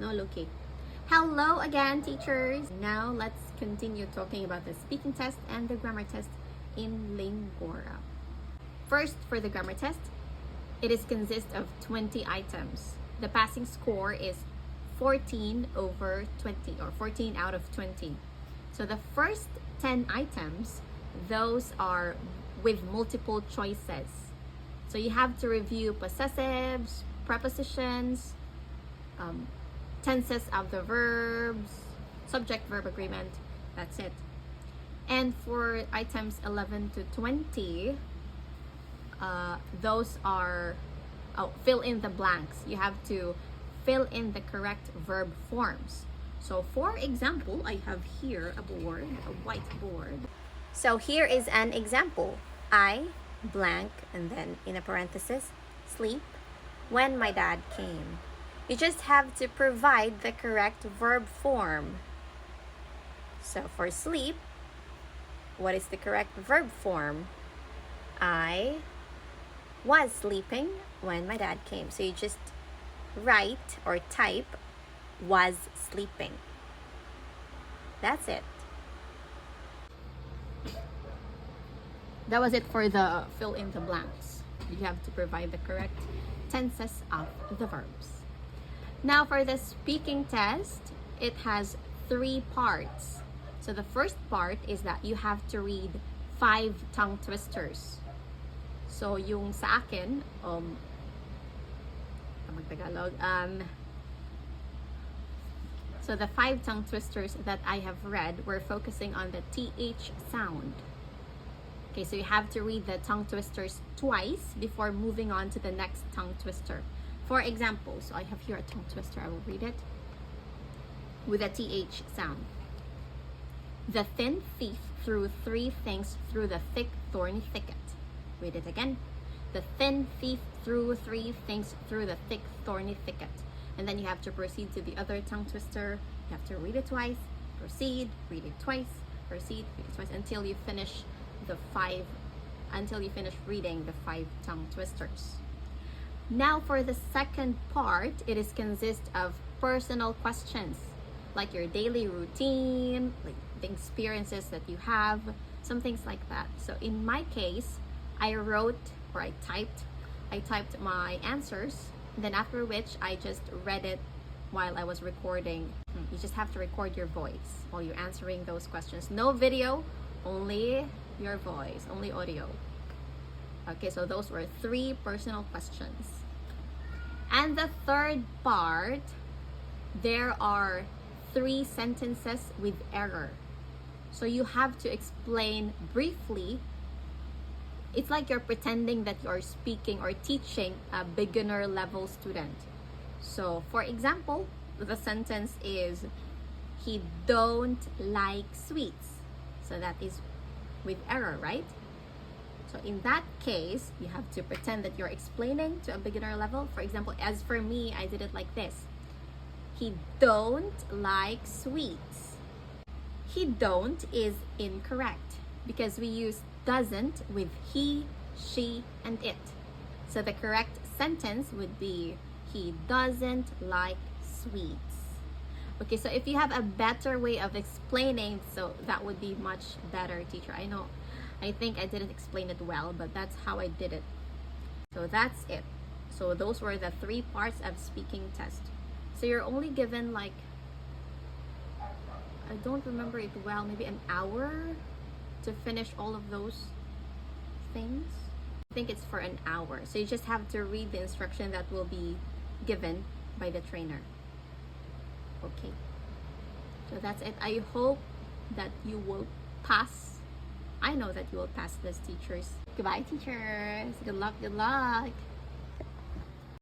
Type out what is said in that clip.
no locate. Hello again, teachers. Now let's continue talking about the speaking test and the grammar test in Lingora. First, for the grammar test, it is consist of 20 items. The passing score is 14 over 20 or 14 out of 20. So the first 10 items, those are with multiple choices. So you have to review possessives, prepositions, tenses of the verbs, subject-verb agreement. That's it. And for items 11 to 20, those are fill in the blanks. You have to fill in the correct verb forms. So for example, I have here a board, a whiteboard. So here is an example. I blank and then in a parenthesis, sleep when my dad came. You just have to provide the correct verb form. So for sleep, what is the correct verb form? I was sleeping when my dad came. So you just write or type was sleeping. That's it. That was it for the fill in the blanks. You have to provide the correct tenses of the verbs. Now for the speaking test, it has 3 parts. So the first part is that you have to read 5 tongue twisters. So yung sa akin, Tagalog, so the 5 tongue twisters that I have read, we're focusing on the TH sound. Okay, so you have to read the tongue twisters twice before moving on to the next tongue twister. For example, so I have here a tongue twister. I will read it with a TH sound. The thin thief threw 3 things through the thick thorny thicket. Read it again. The thin thief threw 3 things through the thick thorny thicket. And then you have to proceed to the other tongue twister. You have to read it twice, proceed, read it twice, proceed, read it twice until you finish reading the 5 tongue twisters. Now for the second part, it is consist of personal questions like your daily routine, like the experiences that you have, some things like that. So in my case, I typed my answers, then after which I just read it while I was recording. You just have to record your voice while you're answering those questions. No video, only your voice, only audio. Okay, so those were 3 personal questions. And the third part, there are 3 sentences with error. So you have to explain briefly. It's like you're pretending that you're speaking or teaching a beginner level student. So for example, the sentence is, he don't like sweets. So that is with error, right? So in that case, you have to pretend that you're explaining to a beginner level. For example, as for me, I did it like this. He don't like sweets. He don't is incorrect because we use doesn't with he, she, and it. So the correct sentence would be, he doesn't like sweets. Okay, so if you have a better way of explaining, so that would be much better, teacher. I think I didn't explain it well, but that's how I did it. So that's it. So those were the 3 parts of speaking test. So you're only given like, I don't remember it well, maybe an hour to finish all of those things. I think it's for an hour. So you just have to read the instruction that will be given by the trainer. Okay. So that's it. I hope that you will pass. I know that you will pass this, teachers. Goodbye, teachers. Good luck, good luck.